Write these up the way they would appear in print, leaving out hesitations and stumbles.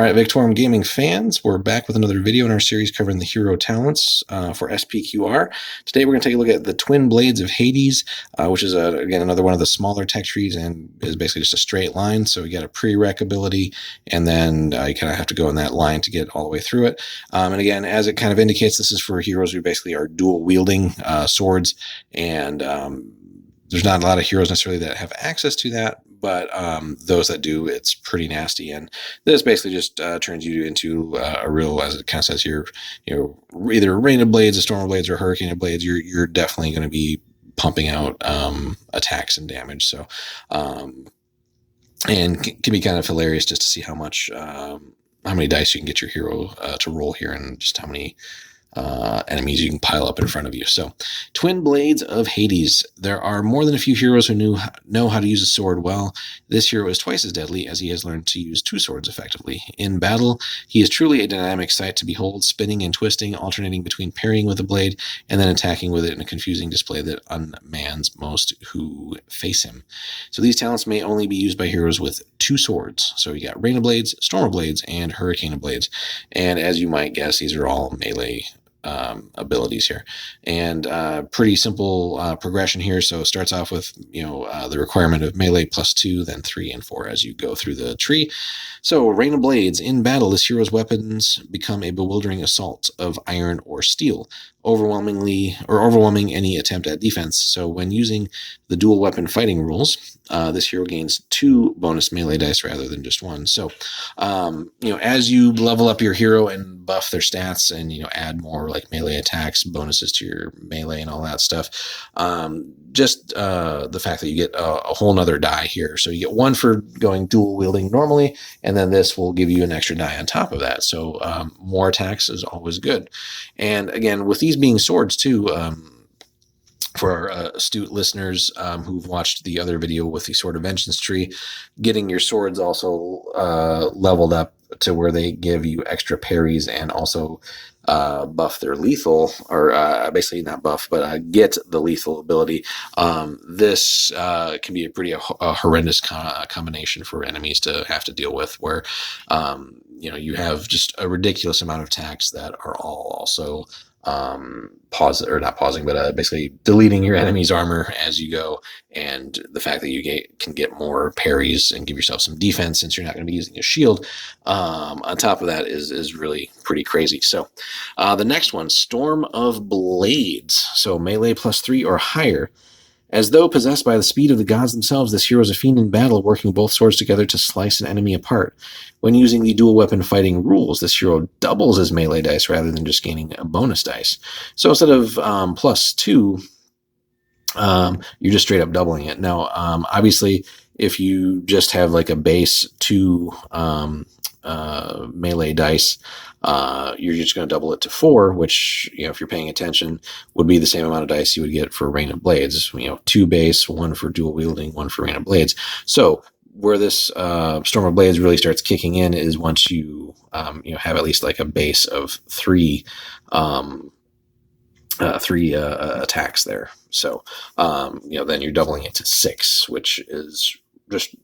Alright, Victorum Gaming fans, we're back with another video in our series covering the hero talents for SPQR. Today we're going to take a look at the Twin Blades of Hades, which is, again, another one of the smaller tech trees and is basically just a straight line. So you got a prereq ability, and then you kind of have to go in that line to get all the way through it. And again, as it kind of indicates, this is for heroes who basically are dual wielding swords, and there's not a lot of heroes necessarily that have access to that, but those that do, it's pretty nasty. And this basically just turns you into a real, as it kind of says here, either rain of blades, a storm of blades, or hurricane of blades. You're definitely going to be pumping out attacks and damage. So, and can be kind of hilarious just to see how many dice you can get your hero to roll here, and just how many enemies you can pile up in front of you. So, Twin Blades of Hades. There are more than a few heroes who know how to use a sword well. This hero is twice as deadly, as he has learned to use two swords effectively. In battle, he is truly a dynamic sight to behold, spinning and twisting, alternating between parrying with a blade and then attacking with it in a confusing display that unmans most who face him. So these talents may only be used by heroes with two swords. So you got Rain of Blades, Storm of Blades, and Hurricane of Blades. And as you might guess, these are all melee abilities here, and pretty simple progression here. So it starts off with the requirement of melee +2, then 3 and 4 as you go through the tree. So Rain of Blades. In battle, this hero's weapons become a bewildering assault of iron or steel, overwhelming any attempt at defense. So when using the dual weapon fighting rules, this hero gains 2 bonus melee dice rather than just 1. So as you level up your hero and buff their stats and add more like melee attacks, bonuses to your melee and all that stuff, just the fact that you get a whole nother die here. So you get 1 for going dual wielding normally, and then this will give you an extra die on top of that. So more attacks is always good. And again, with these being swords too, for our astute listeners who've watched the other video with the Sword of Vengeance tree, getting your swords also leveled up to where they give you extra parries and also buff their lethal, or basically not buff, but get the lethal ability. This can be a pretty horrendous combination for enemies to have to deal with, where you have just a ridiculous amount of attacks that are all also basically deleting your enemy's armor as you go, and the fact that you can get more parries and give yourself some defense since you're not going to be using a shield on top of that is really pretty crazy. So the next one, Storm of Blades. So melee +3 or higher. As though possessed by the speed of the gods themselves, this hero is a fiend in battle, working both swords together to slice an enemy apart. When using the dual weapon fighting rules, this hero doubles his melee dice rather than just gaining a bonus dice. So instead of +2, you're just straight up doubling it. Now, obviously, if you just have like a base 2 melee dice, you're just going to double it to 4, which, if you're paying attention, would be the same amount of dice you would get for Rain of Blades. 2 base, 1 for dual wielding, 1 for Rain of Blades. So where this Storm of Blades really starts kicking in is once you have at least like a base of 3 attacks there. So then you're doubling it to 6, which is just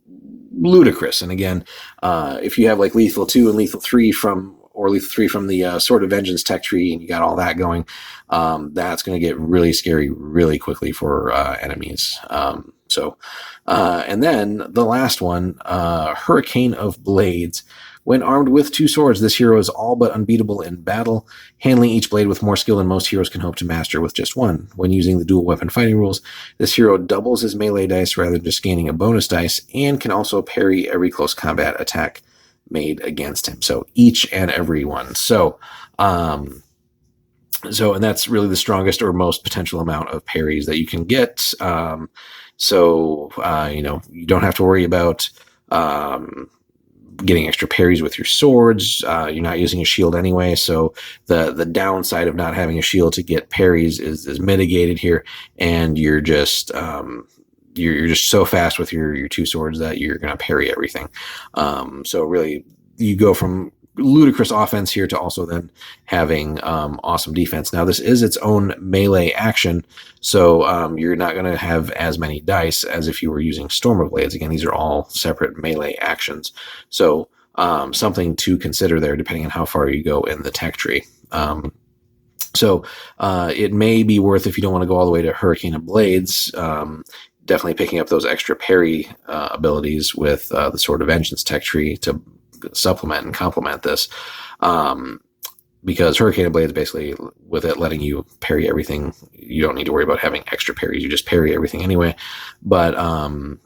ludicrous. And again, if you have like lethal 2 and lethal 3 from the Sword of Vengeance tech tree, and you got all that going, that's going to get really scary really quickly for enemies. And then the last one, Hurricane of Blades. When armed with 2 swords, this hero is all but unbeatable in battle, handling each blade with more skill than most heroes can hope to master with just 1. When using the dual weapon fighting rules, this hero doubles his melee dice rather than just gaining a bonus dice, and can also parry every close combat attack made against him. So each and every one. So and that's really the strongest or most potential amount of parries that you can get. You don't have to worry about getting extra parries with your swords. You're not using a shield anyway, so the downside of not having a shield to get parries is mitigated here, and you're just so fast with your 2 swords that you're going to parry everything. So really, you go from ludicrous offense here to also then having awesome defense. Now, this is its own melee action, so you're not going to have as many dice as if you were using Storm of Blades. Again, these are all separate melee actions. So something to consider there, depending on how far you go in the tech tree. So it may be worth, if you don't want to go all the way to Hurricane of Blades, definitely picking up those extra parry abilities with the Sword of Vengeance tech tree to supplement and complement this. Because Hurricane of Blades, basically, with it letting you parry everything, you don't need to worry about having extra parries. You just parry everything anyway. But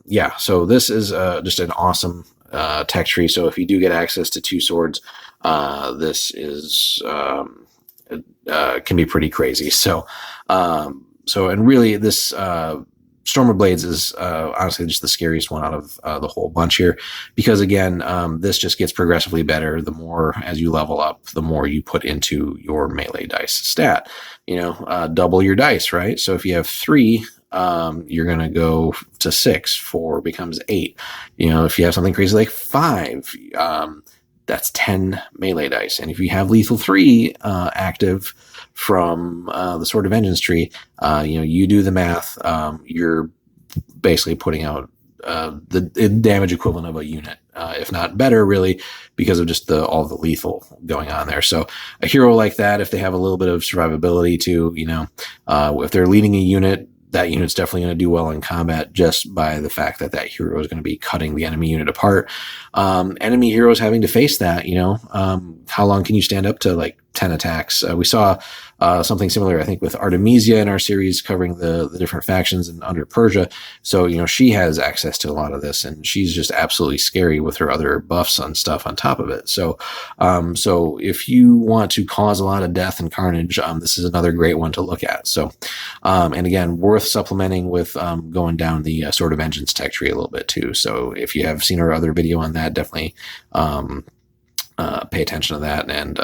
yeah, so this is just an awesome tech tree. So if you do get access to 2 swords, this is can be pretty crazy. So and really, this Storm of Blades is honestly just the scariest one out of the whole bunch here, because again, this just gets progressively better the more as you level up, the more you put into your melee dice stat. Double your dice, right? So if you have 3, you're going to go to 6. 4 becomes 8. If you have something crazy like 5, that's 10 melee dice. And if you have lethal 3 active from the Sword of Vengeance tree, you do the math. You're basically putting out the damage equivalent of a unit, if not better, really, because of just all the lethal going on there. So a hero like that, if they have a little bit of survivability too, if they're leading a unit, that unit's definitely going to do well in combat just by the fact that hero is going to be cutting the enemy unit apart. Enemy heroes having to face that, how long can you stand up to like 10 attacks? We saw something similar, I think, with Artemisia in our series covering the different factions and under Persia. So, she has access to a lot of this, and she's just absolutely scary with her other buffs and stuff on top of it. So, so if you want to cause a lot of death and carnage, this is another great one to look at. So, and again, worth supplementing with going down the Sword of Vengeance tech tree a little bit too. So if you have seen our other video on that, definitely pay attention to that and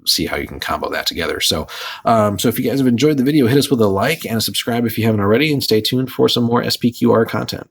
see how you can combo that together. So, so if you guys have enjoyed the video, hit us with a like and a subscribe if you haven't already, and stay tuned for some more SPQR content.